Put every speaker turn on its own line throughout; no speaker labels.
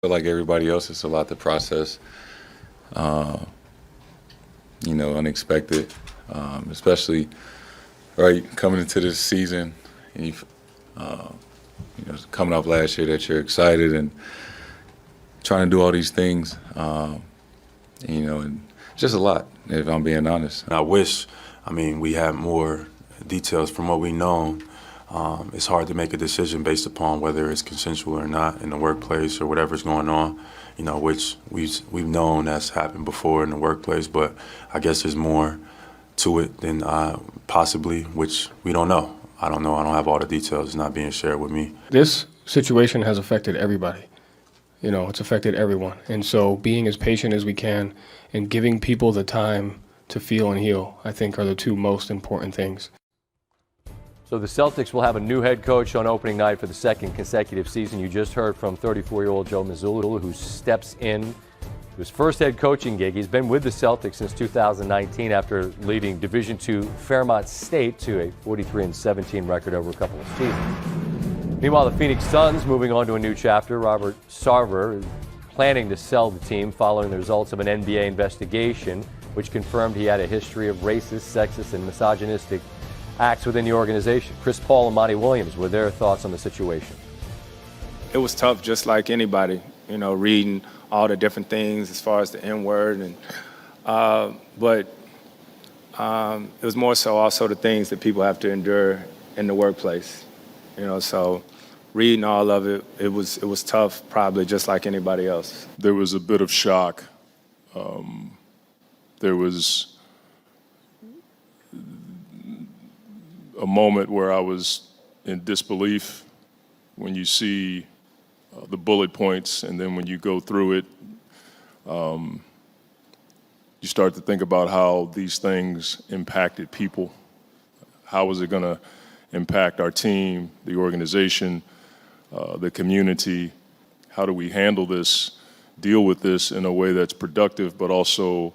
But like everybody else, it's a lot to process. Uh, Unexpected, especially right coming into this season. And coming off last year that you're excited and trying to do all these things. And just a lot, if I'm being honest.
And I wish, we had more details from what we know. It's hard to make a decision based upon whether it's consensual or not in the workplace or whatever's going on, which we've known that's happened before in the workplace, but I guess there's more to it than possibly, which we don't know. I don't know. I don't have all the details. It's not being shared with me.
This situation has affected everybody. It's affected everyone. And so being as patient as we can and giving people the time to feel and heal, I think, are the two most important things.
So the Celtics will have a new head coach on opening night for the second consecutive season. You just heard from 34-year-old Joe Mazzulla, who steps in to his first head coaching gig. He's been with the Celtics since 2019 after leading Division II Fairmont State to a 43-17 record over a couple of seasons. Meanwhile, the Phoenix Suns moving on to a new chapter. Robert Sarver is planning to sell the team following the results of an NBA investigation, which confirmed he had a history of racist, sexist, and misogynistic acts within the organization. Chris Paul and Monty Williams with their thoughts on the situation.
It was tough, just like anybody, reading all the different things as far as the N-word, but it was more so also the things that people have to endure in the workplace. So reading all of it, it was tough, probably just like anybody else.
There was a bit of shock. There was a moment where I was in disbelief when you see the bullet points, and then when you go through it, you start to think about how these things impacted people. How was it going to impact our team, the organization, the community? How do we handle this, deal with this in a way that's productive, but also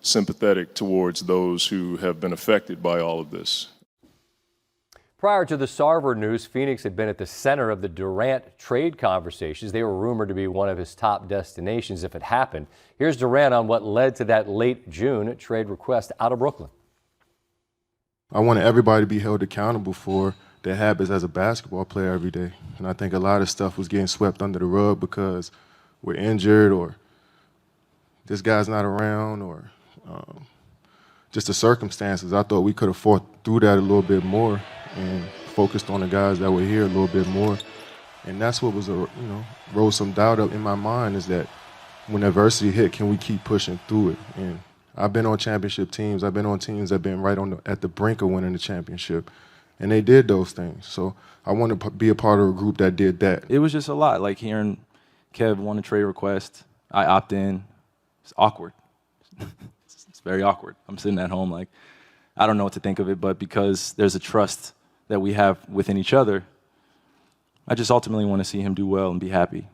sympathetic towards those who have been affected by all of this?
Prior to the Sarver news, Phoenix had been at the center of the Durant trade conversations. They were rumored to be one of his top destinations if it happened. Here's Durant on what led to that late June trade request out of Brooklyn.
I wanted everybody to be held accountable for their habits as a basketball player every day. And I think a lot of stuff was getting swept under the rug because we're injured or this guy's not around or just the circumstances. I thought we could have fought through that a little bit more and focused on the guys that were here a little bit more. And that's what was, rose some doubt up in my mind, is that when adversity hit, can we keep pushing through it? And I've been on championship teams. I've been on teams that have been right at the brink of winning the championship. And they did those things. So I want to be a part of a group that did that.
It was just a lot. Like hearing Kev want a trade request, I opt in. It's awkward. It's very awkward. I'm sitting at home like, I don't know what to think of it, but because there's a trust that we have within each other, I just ultimately want to see him do well and be happy.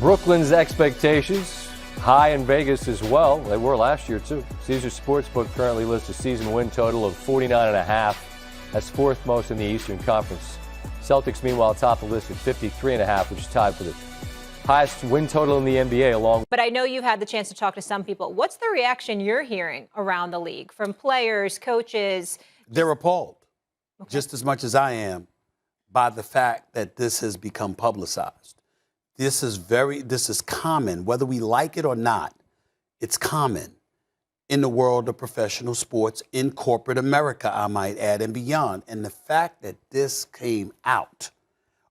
Brooklyn's expectations high in Vegas as well. They were last year too. Caesars Sportsbook currently lists a season win total of 49.5. That's fourth most in the Eastern Conference. Celtics, meanwhile, top the list at 53.5, which is tied for the highest win total in the NBA along.
But I know you've had the chance to talk to some people. What's the reaction you're hearing around the league from players, coaches?
They're appalled, just as much as I am, by the fact that this has become publicized. This is common, whether we like it or not. It's common in the world of professional sports, in corporate America, I might add, and beyond. And the fact that this came out,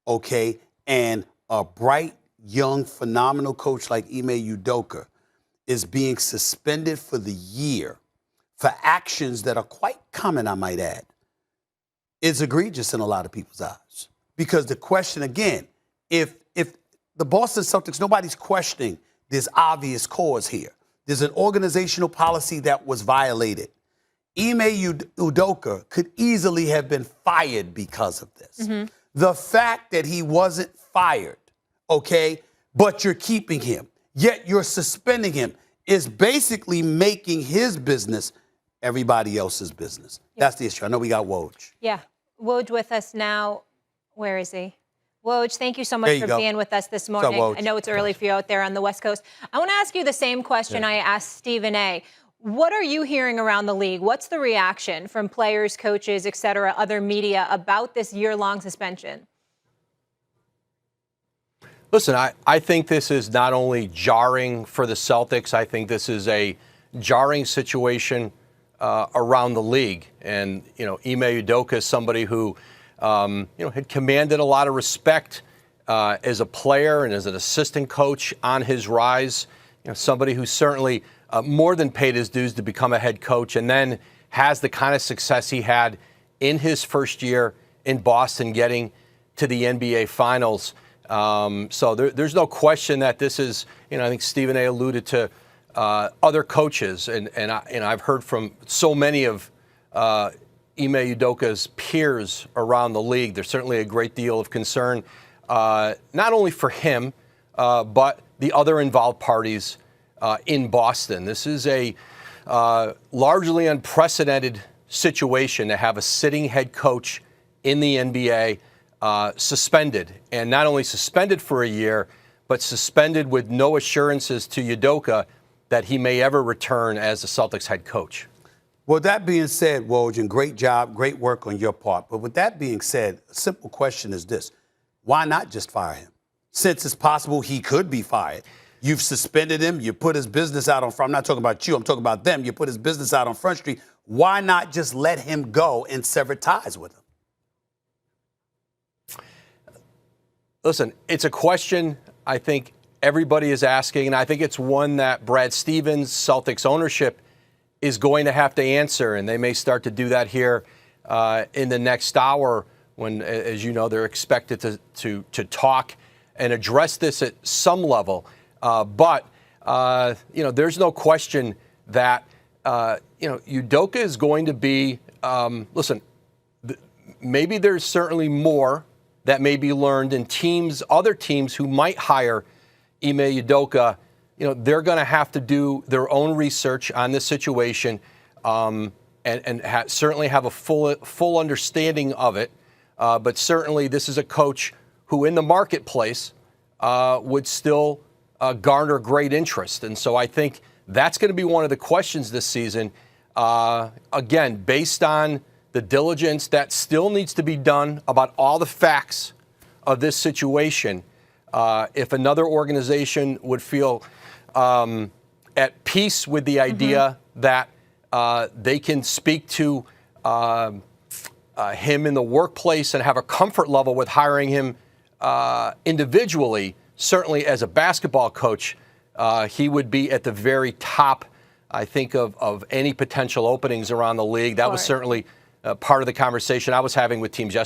okay, and a bright, young, phenomenal coach like Ime Udoka is being suspended for the year for actions that are quite common, I might add, is egregious in a lot of people's eyes. Because the question, again, if the Boston Celtics, nobody's questioning there's obvious cause here. There's an organizational policy that was violated. Ime Udoka could easily have been fired because of this. Mm-hmm. The fact that he wasn't fired, okay, but you're keeping him, yet you're suspending him, is basically making his business everybody else's business. Yep. That's the issue. I know we got Woj.
Yeah. Woj with us now. Where is he? Woj, thank you so
There
much
you
for
go.
being with us this
What's up,
morning.
Woj?
I know it's early for you out there on the West Coast. I want to ask you the same question I asked Stephen A. What are you hearing around the league? What's the reaction from players, coaches, et cetera, other media about this year-long suspension?
Listen, I think this is not only jarring for the Celtics, I think this is a jarring situation around the league. And, Ime Udoka is somebody who, had commanded a lot of respect as a player and as an assistant coach on his rise. Somebody who certainly more than paid his dues to become a head coach and then has the kind of success he had in his first year in Boston, getting to the NBA Finals. So there's no question that this is, I think Stephen A. alluded to other coaches, and I've heard from so many of Ime Udoka's peers around the league. There's certainly a great deal of concern, not only for him, but the other involved parties in Boston. This is a largely unprecedented situation to have a sitting head coach in the NBA suspended, and not only suspended for a year, but suspended with no assurances to Udoka that he may ever return as the Celtics head coach.
Well, that being said, Woj, and great job, great work on your part. But with that being said, a simple question is this. Why not just fire him? Since it's possible he could be fired. You've suspended him. You put his business out on front. I'm not talking about you. I'm talking about them. You put his business out on Front Street. Why not just let him go and sever ties with him?
Listen, it's a question I think everybody is asking, and I think it's one that Brad Stevens, Celtics ownership, is going to have to answer, and they may start to do that here in the next hour when, as you know, they're expected to talk and address this at some level. But there's no question that, Udoka is going to be, listen, maybe there's certainly more that may be learned in other teams who might hire Ime Udoka. They're going to have to do their own research on this situation and certainly have a full understanding of it. But certainly this is a coach who in the marketplace would still garner great interest. And so I think that's going to be one of the questions this season. Again, based on the diligence that still needs to be done about all the facts of this situation, if another organization would feel at peace with the idea that they can speak to him in the workplace and have a comfort level with hiring him individually, certainly as a basketball coach, he would be at the very top, I think, of any potential openings around the league. That was certainly part of the conversation I was having with teams yesterday.